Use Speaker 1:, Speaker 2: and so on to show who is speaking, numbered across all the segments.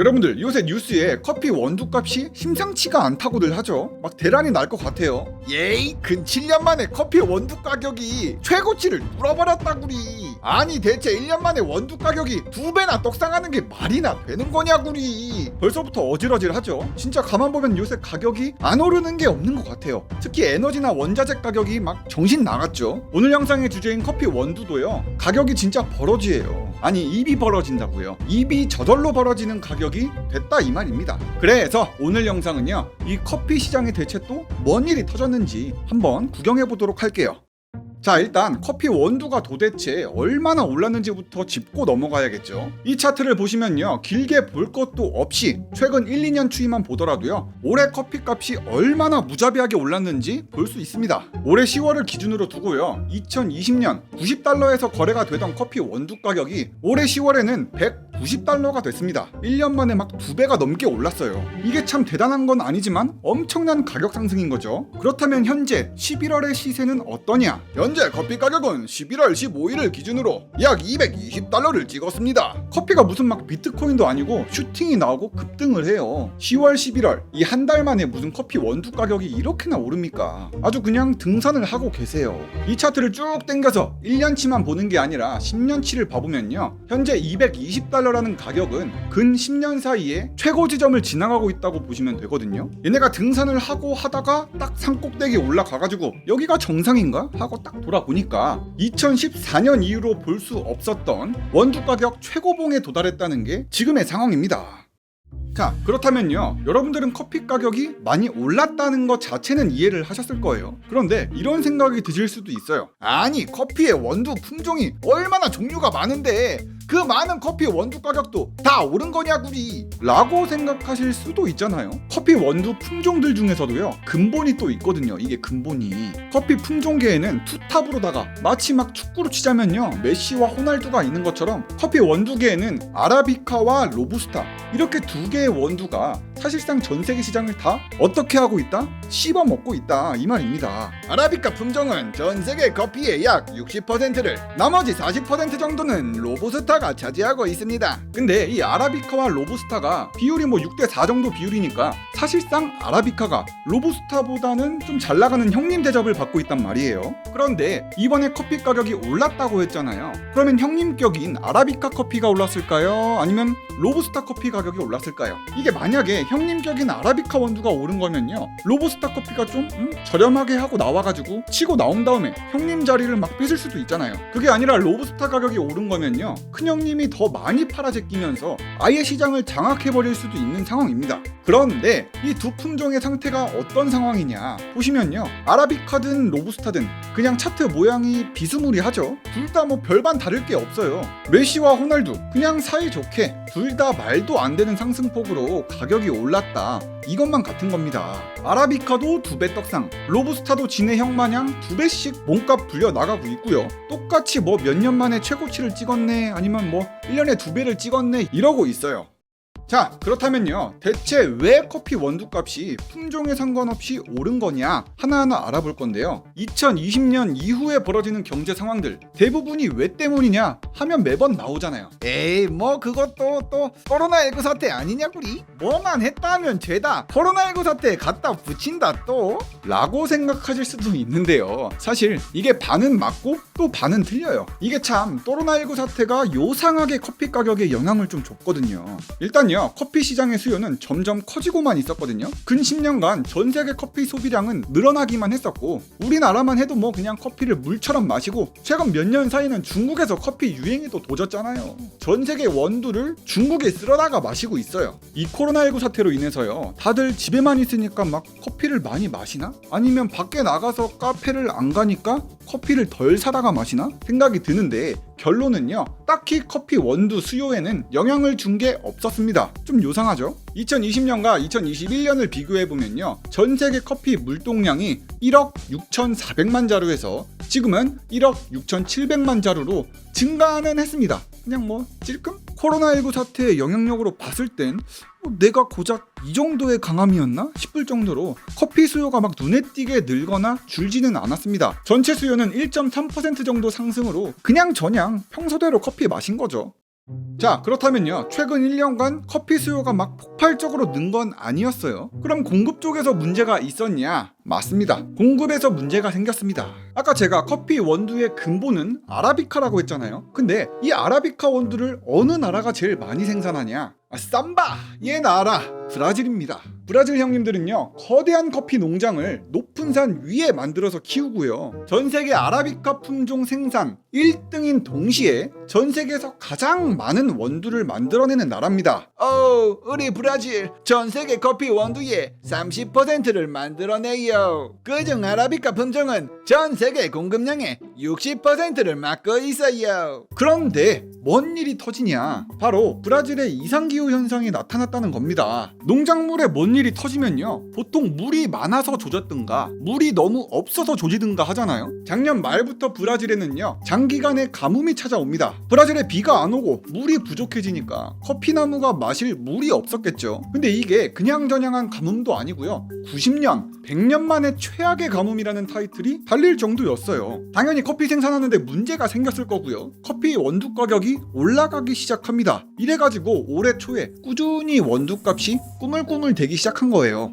Speaker 1: 여러분들 요새 뉴스에 커피 원두값이 심상치가 않다고들 하죠. 막 대란이 날 것 같아요. 예이, 근 7년 만에 커피 원두 가격이 최고치를 뚫어버렸다구리. 아니 대체 1년 만에 원두 가격이 2배나 떡상하는 게 말이나 되는 거냐구리. 벌써부터 어질어질하죠. 진짜 가만 보면 요새 가격이 안 오르는 게 없는 것 같아요. 특히 에너지나 원자재 가격이 막 정신 나갔죠. 오늘 영상의 주제인 커피 원두도요, 가격이 진짜 벌어지예요. 아니 입이 벌어진다고요. 입이 저절로 벌어지는 가격이 됐다 이 말입니다. 그래서 오늘 영상은요, 이 커피 시장에 대체 또 뭔 일이 터졌는지 한번 구경해 보도록 할게요. 자, 일단 커피 원두가 도대체 얼마나 올랐는지부터 짚고 넘어가야겠죠. 이 차트를 보시면요, 길게 볼 것도 없이 최근 1, 2년 추이만 보더라도요, 올해 커피 값이 얼마나 무자비하게 올랐는지 볼 수 있습니다. 올해 10월을 기준으로 두고요, 2020년 90달러에서 거래가 되던 커피 원두 가격이 올해 10월에는 190달러가 됐습니다. 1년 만에 막 2배가 넘게 올랐어요. 이게 참 대단한 건 아니지만 엄청난 가격 상승인 거죠. 그렇다면 현재 11월의 시세는 어떠냐? 현재 커피 가격은 11월 15일을 기준으로 약 220달러를 찍었습니다. 커피가 무슨 막 비트코인도 아니고 슈팅이 나오고 급등을 해요. 10월, 11월 이 한 달 만에 무슨 커피 원두 가격이 이렇게나 오릅니까? 아주 그냥 등산을 하고 계세요. 이 차트를 쭉 당겨서 1년치만 보는 게 아니라 10년치를 봐보면요, 현재 220달러라는 가격은 근 10년 사이에 최고 지점을 지나가고 있다고 보시면 되거든요. 얘네가 등산을 하고 하다가 딱 산꼭대기에 올라가가지고 여기가 정상인가? 하고 딱 돌아보니까 2014년 이후로 볼 수 없었던 원두 가격 최고봉에 도달했다는 게 지금의 상황입니다. 자, 그렇다면요, 여러분들은 커피 가격이 많이 올랐다는 것 자체는 이해를 하셨을 거예요. 그런데 이런 생각이 드실 수도 있어요. 아니, 커피의 원두 품종이 얼마나 종류가 많은데 그 많은 커피 원두 가격도 다 오른 거냐구리 라고 생각하실 수도 있잖아요. 커피 원두 품종들 중에서도요, 근본이 또 있거든요. 이게 근본이 커피 품종계에는 투탑으로다가 마치 막 축구로 치자면요, 메시와 호날두가 있는 것처럼 커피 원두계에는 아라비카와 로부스타, 이렇게 두 개의 원두가 사실상 전 세계 시장을 다 어떻게 하고 있다? 씹어 먹고 있다 이 말입니다. 아라비카 품종은 전 세계 커피의 약 60%를, 나머지 40% 정도는 로부스타가 차지하고 있습니다. 근데 이 아라비카와 로부스타가 비율이 뭐 6대4 정도 비율이니까 사실상 아라비카가 로부스타보다는 좀 잘 나가는 형님 대접을 받고 있단 말이에요. 그런데 이번에 커피 가격이 올랐다고 했잖아요. 그러면 형님격인 아라비카 커피가 올랐을까요? 아니면 로부스타 커피 가격이 올랐을까요? 이게 만약에 형님격인 아라비카 원두가 오른 거면요, 로부스타 커피가 좀 저렴하게 하고 나와가지고 치고 나온 다음에 형님 자리를 막 뺏을 수도 있잖아요. 그게 아니라 로부스타 가격이 오른 거면요, 큰형님이 더 많이 팔아제끼면서 아예 시장을 장악해버릴 수도 있는 상황입니다. 그런데 이 두 품종의 상태가 어떤 상황이냐 보시면요, 아라비카든 로부스타든 그냥 차트 모양이 비스무리하죠. 둘 다 뭐 별반 다를 게 없어요. 메시와 호날두 그냥 사이좋게 둘 다 말도 안 되는 상승폭으로 가격이 올랐다, 이것만 같은 겁니다. 아라비카도 2배 떡상, 로부스타도 지네 형 마냥 2배씩 몸값 불려 나가고 있고요. 똑같이 뭐 몇 년 만에 최고치를 찍었네, 아니면 뭐 1년에 2배를 찍었네 이러고 있어요. 자, 그렇다면요, 대체 왜 커피 원두값이 품종에 상관없이 오른 거냐 하나하나 알아볼 건데요, 2020년 이후에 벌어지는 경제 상황들 대부분이 왜 때문이냐 하면 매번 나오잖아요. 에이, 뭐 그것도 또 코로나19 사태 아니냐구리? 뭐만 했다 하면 죄다, 코로나19 사태에 갖다 붙인다 또? 라고 생각하실 수도 있는데요, 사실 이게 반은 맞고 또 반은 틀려요. 이게 참 코로나19 사태가 요상하게 커피 가격에 영향을 좀 줬거든요. 일단요, 커피 시장의 수요는 점점 커지고만 있었거든요. 근 10년간 전 세계 커피 소비량은 늘어나기만 했었고, 우리나라만 해도 뭐 그냥 커피를 물처럼 마시고, 최근 몇 년 사이는 중국에서 커피 유행이 또 도졌잖아요. 전 세계 원두를 중국에 쓸어다가 마시고 있어요. 이 코로나19 사태로 인해서요, 다들 집에만 있으니까 막 커피를 많이 마시나? 아니면 밖에 나가서 카페를 안 가니까 커피를 덜 사다가 마시나? 생각이 드는데, 결론은요, 딱히 커피 원두 수요에는 영향을 준 게 없었습니다. 좀 요상하죠? 2020년과 2021년을 비교해보면요, 전 세계 커피 물동량이 1억 6,400만 자루에서 지금은 1억 6,700만 자루로 증가는 했습니다. 그냥 뭐 찔끔? 코로나19 사태의 영향력으로 봤을 땐 내가 고작 이 정도의 강함이었나 싶을 정도로 커피 수요가 막 눈에 띄게 늘거나 줄지는 않았습니다. 전체 수요는 1.3% 정도 상승으로 그냥 저냥 평소대로 커피 마신 거죠. 자, 그렇다면요, 최근 1년간 커피 수요가 막 폭발적으로 는 건 아니었어요. 그럼 공급 쪽에서 문제가 있었냐? 맞습니다. 공급에서 문제가 생겼습니다. 아까 제가 커피 원두의 근본은 아라비카라고 했잖아요. 근데 이 아라비카 원두를 어느 나라가 제일 많이 생산하냐? 삼바! 얘나 알아! 브라질입니다. 브라질 형님들은요, 거대한 커피 농장을 높은 산 위에 만들어서 키우고요, 전 세계 아라비카 품종 생산 1등인 동시에 전 세계에서 가장 많은 원두를 만들어내는 나라입니다. 우리 브라질 전 세계 커피 원두의 30%를 만들어내요. 그중 아라비카 품종은 전 세계 공급량의 60%를 맡고 있어요. 그런데 뭔 일이 터지냐? 바로 브라질의 이상기후 현상이 나타났다는 겁니다. 농작물에 뭔 일이 터지면요, 보통 물이 많아서 조졌든가 물이 너무 없어서 조지든가 하잖아요. 작년 말부터 브라질에는요, 장기간의 가뭄이 찾아옵니다. 브라질에 비가 안 오고 물이 부족해지니까 커피나무가 마실 물이 없었겠죠. 근데 이게 그냥저냥한 가뭄도 아니고요, 90년, 100년 만에 최악의 가뭄이라는 타이틀이 달릴 정도였어요. 당연히 커피 생산하는데 문제가 생겼을 거고요, 커피 원두 가격이 올라가기 시작합니다. 이래가지고 올해 초에 꾸준히 원두값이 꾸물꾸물 되기 시작한 거예요.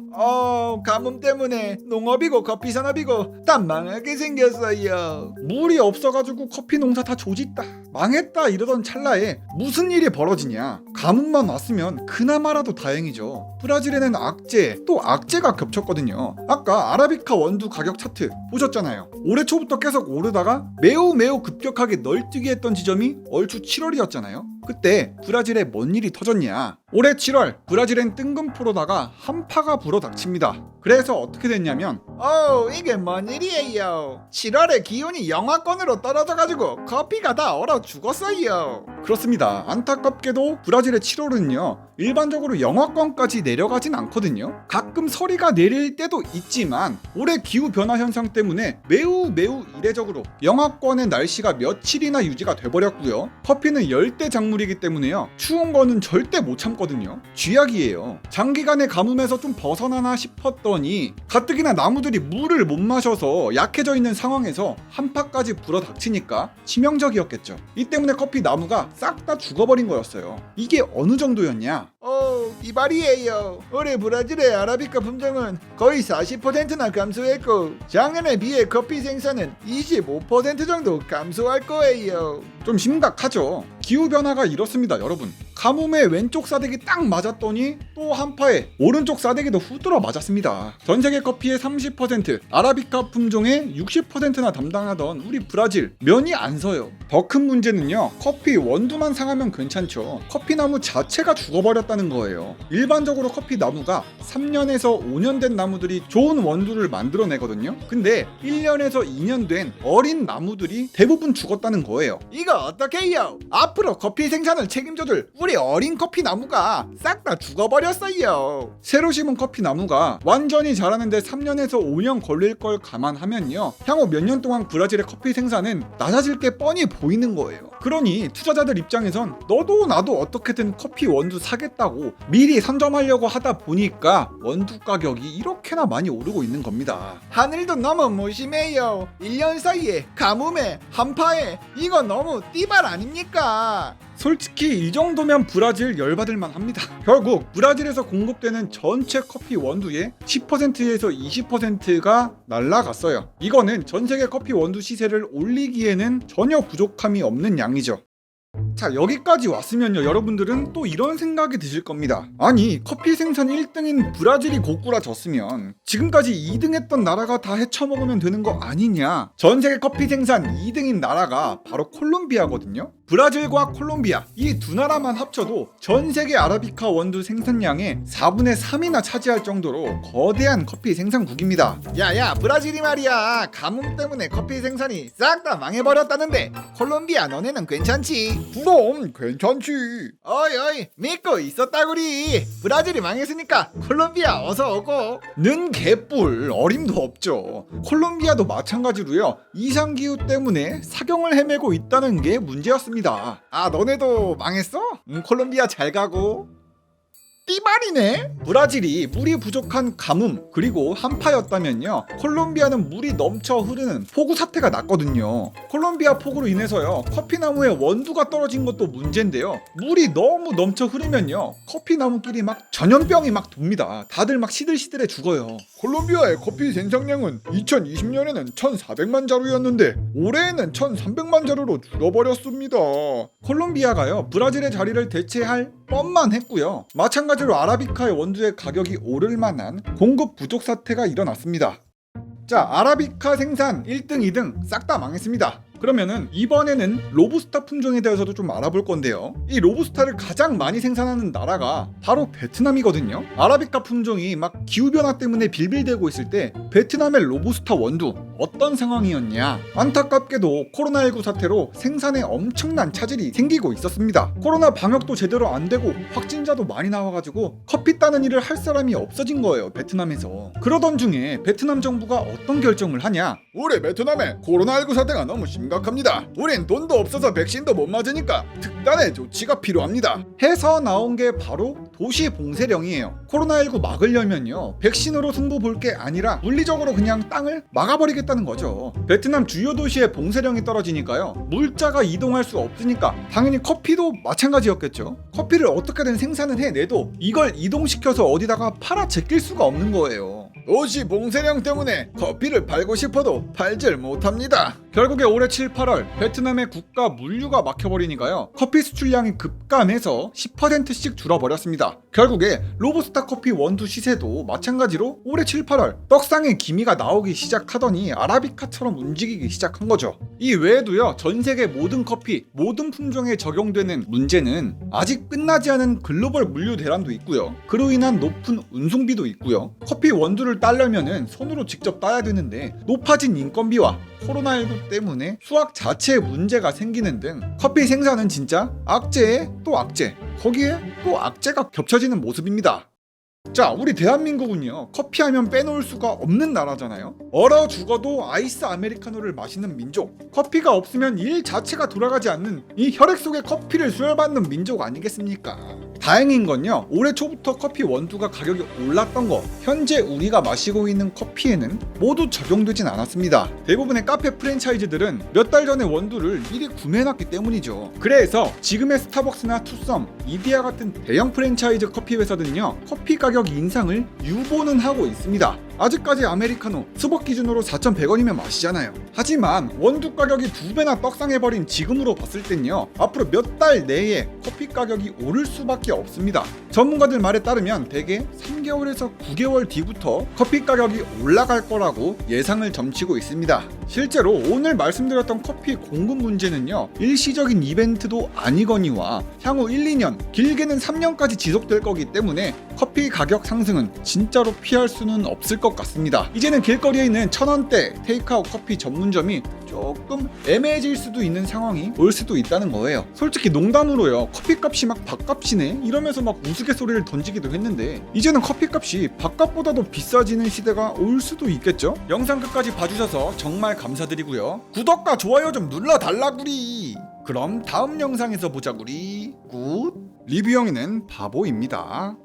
Speaker 1: 가뭄 때문에 농업이고 커피 산업이고 다 망하게 생겼어요. 물이 없어가지고 커피 농사 다 조짓다, 망했다 이러던 찰나에 무슨 일이 벌어지냐? 가뭄만 왔으면 그나마라도 다행이죠. 브라질에는 악재, 또 악재가 겹쳤거든요. 아까 아라비카 원두 가격 차트 보셨잖아요. 올해 초부터 계속 오르다가 매우 급격하게 널뛰기 했던 지점이 얼추 7월이었잖아요. 그때 브라질에 뭔 일이 터졌냐? 올해 7월 브라질엔 뜬금포로다가 한파가 불어닥칩니다. 그래서 어떻게 됐냐면, 이게 뭔 일이에요? 7월에 기온이 영하권으로 떨어져가지고 커피가 다 얼어 죽었어요. 그렇습니다. 안타깝게도 브라질의 7월은요, 일반적으로 영하권까지 내려가진 않거든요. 가끔 서리가 내릴 때도 있지만 올해 기후변화 현상 때문에 매우 이례적으로 영하권의 날씨가 며칠이나 유지가 돼버렸고요, 커피는 열대 작물이기 때문에요, 추운 거는 절대 못 참거든요. 쥐약이에요. 장기간의 가뭄에서 좀 벗어나나 싶었더니 가뜩이나 나무들이 물을 못 마셔서 약해져 있는 상황에서 한파까지 불어닥치니까 치명적이었겠죠. 이 때문에 커피 나무가 싹 다 죽어버린 거였어요. 이게 어느 정도였냐? 이발이에요. 올해 브라질의 아라비카 품종은 거의 40%나 감소했고 작년에 비해 커피 생산은 25% 정도 감소할 거예요. 좀 심각하죠. 기후변화가 이렇습니다, 여러분. 가뭄에 왼쪽 싸대기 딱 맞았더니 또 한파에 오른쪽 싸대기도 후들어 맞았습니다. 전세계 커피의 30%, 아라비카 품종의 60%나 담당하던 우리 브라질, 면이 안 서요. 더 큰 문제는요, 커피 원두만 상하면 괜찮죠, 커피나무 자체가 죽어버렸다는 거예요. 일반적으로 커피나무가 3년에서 5년 된 나무들이 좋은 원두를 만들어내거든요. 근데 1년에서 2년 된 어린 나무들이 대부분 죽었다는 거예요. 이거 어떻게 해요? 앞으로 커피 생산을 책임져줄 우리 어린 커피 나무가 싹 다 죽어버렸어요. 새로 심은 커피 나무가 완전히 자라는데 3년에서 5년 걸릴 걸 감안하면요, 향후 몇 년 동안 브라질의 커피 생산은 낮아질 게 뻔히 보이는 거예요. 그러니 투자자들 입장에선 너도 나도 어떻게든 커피 원두 사겠다고 미리 선점하려고 하다 보니까 원두 가격이 이렇게나 많이 오르고 있는 겁니다. 하늘도 너무 무심해요. 1년 사이에 가뭄에 한파에 이거 너무 띠발 아닙니까? 솔직히 이 정도면 브라질 열받을만 합니다. 결국 브라질에서 공급되는 전체 커피 원두의 10%에서 20%가 날라갔어요. 이거는 전 세계 커피 원두 시세를 올리기에는 전혀 부족함이 없는 양이죠. 자, 여기까지 왔으면요, 여러분들은 또 이런 생각이 드실 겁니다. 아니, 커피 생산 1등인 브라질이 고꾸라졌으면 지금까지 2등 했던 나라가 다 헤쳐먹으면 되는 거 아니냐? 전 세계 커피 생산 2등인 나라가 바로 콜롬비아거든요. 브라질과 콜롬비아, 이 두 나라만 합쳐도 전 세계 아라비카 원두 생산량의 4분의 3이나 차지할 정도로 거대한 커피 생산국입니다. 야야, 브라질이 말이야, 가뭄 때문에 커피 생산이 싹 다 망해버렸다는데 콜롬비아 너네는 괜찮지? 그럼 괜찮지. 어이 믿고 있었다구리. 브라질이 망했으니까 콜롬비아 어서 오고. 는 개뿔, 어림도 없죠. 콜롬비아도 마찬가지로요, 이상기후 때문에 사경을 헤매고 있다는 게 문제였습니다. 아, 너네도 망했어? 콜롬비아 잘 가고. 띠발이네. 브라질이 물이 부족한 가뭄 그리고 한파였다면요, 콜롬비아는 물이 넘쳐 흐르는 폭우 사태가 났거든요. 콜롬비아 폭우로 인해서요, 커피나무의 원두가 떨어진 것도 문제인데요, 물이 너무 넘쳐 흐르면요, 커피나무끼리 막 전염병이 막 돕니다. 다들 막 시들시들해 죽어요. 콜롬비아의 커피 생산량은 2020년에는 1,400만 자루였는데 올해에는 1,300만 자루로 줄어버렸습니다. 콜롬비아가요, 브라질의 자리를 대체할 뻔만 했고요. 마찬가지로 아라비카의 원두의 가격이 오를 만한 공급 부족 사태가 일어났습니다. 자, 아라비카 생산 1등, 2등 싹 다 망했습니다. 그러면은 이번에는 로부스타 품종에 대해서도 좀 알아볼 건데요. 이 로부스타를 가장 많이 생산하는 나라가 바로 베트남이거든요. 아라비카 품종이 막 기후변화 때문에 빌빌대고 있을 때 베트남의 로부스타 원두 어떤 상황이었냐? 안타깝게도 코로나19 사태로 생산에 엄청난 차질이 생기고 있었습니다. 코로나 방역도 제대로 안 되고 확진자도 많이 나와가지고 커피 따는 일을 할 사람이 없어진 거예요, 베트남에서. 그러던 중에 베트남 정부가 어떤 결정을 하냐? 우리 베트남에 코로나19 사태가 너무 심각합니다. 우린 돈도 없어서 백신도 못 맞으니까 특단의 조치가 필요합니다 해서 나온 게 바로 도시 봉쇄령이에요. 코로나19 막으려면요, 백신으로 승부 볼 게 아니라 물리적으로 그냥 땅을 막아버리겠다는 거죠. 베트남 주요 도시에 봉쇄령이 떨어지니까요, 물자가 이동할 수 없으니까 당연히 커피도 마찬가지였겠죠. 커피를 어떻게든 생산을 해내도 이걸 이동시켜서 어디다가 팔아 제낄 수가 없는 거예요. 도시 봉쇄령 때문에 커피를 팔고 싶어도 팔질 못합니다. 결국에 올해 7, 8월 베트남의 국가 물류가 막혀버리니까요, 커피 수출량이 급감해서 10%씩 줄어버렸습니다. 결국에 로부스타 커피 원두 시세도 마찬가지로 올해 7, 8월 떡상의 기미가 나오기 시작하더니 아라비카처럼 움직이기 시작한 거죠. 이 외에도요, 전 세계 모든 커피, 모든 품종에 적용되는 문제는 아직 끝나지 않은 글로벌 물류 대란도 있고요, 그로 인한 높은 운송비도 있고요, 커피 원두를 따려면은 손으로 직접 따야 되는데 높아진 인건비와 코로나19 때문에 수확 자체에 문제가 생기는 등 커피 생산은 진짜 악재에 또 악재, 거기에 또 악재가 겹쳐지는 모습입니다. 자, 우리 대한민국은요, 커피하면 빼놓을 수가 없는 나라잖아요. 얼어 죽어도 아이스 아메리카노를 마시는 민족, 커피가 없으면 일 자체가 돌아가지 않는 이 혈액 속에 커피를 수혈받는 민족 아니겠습니까? 다행인 건요, 올해 초부터 커피 원두가 가격이 올랐던 거 현재 우리가 마시고 있는 커피에는 모두 적용되진 않았습니다. 대부분의 카페 프랜차이즈들은 몇 달 전에 원두를 미리 구매해놨기 때문이죠. 그래서 지금의 스타벅스나 투썸, 이디야 같은 대형 프랜차이즈 커피 회사들은요, 커피 가격 인상을 유보는 하고 있습니다. 아직까지 아메리카노 스벅 기준으로 4,100원이면 마시잖아요. 하지만 원두 가격이 2배나 떡상해버린 지금으로 봤을 땐요, 앞으로 몇 달 내에 커피 가격이 오를 수밖에 없습니다. 전문가들 말에 따르면 대개 3개월에서 9개월 뒤부터 커피 가격이 올라갈 거라고 예상을 점치고 있습니다. 실제로 오늘 말씀드렸던 커피 공급 문제는요, 일시적인 이벤트도 아니거니와 향후 1, 2년, 길게는 3년까지 지속될 거기 때문에 커피 가격 상승은 진짜로 피할 수는 없을 것 같습니다. 이제는 길거리에 있는 1,000원대 테이크아웃 커피 전문점이 조금 애매해질 수도 있는 상황이 올 수도 있다는 거예요. 솔직히 농담으로요, 커피값이 막 밥값이네 이러면서 막 우스갯소리를 던지기도 했는데 이제는 커피값이 밥값보다도 비싸지는 시대가 올 수도 있겠죠? 영상 끝까지 봐주셔서 정말 감사드리고요, 구독과 좋아요 좀 눌러달라구리. 그럼 다음 영상에서 보자구리. 굿. 리뷰형이는 바보입니다.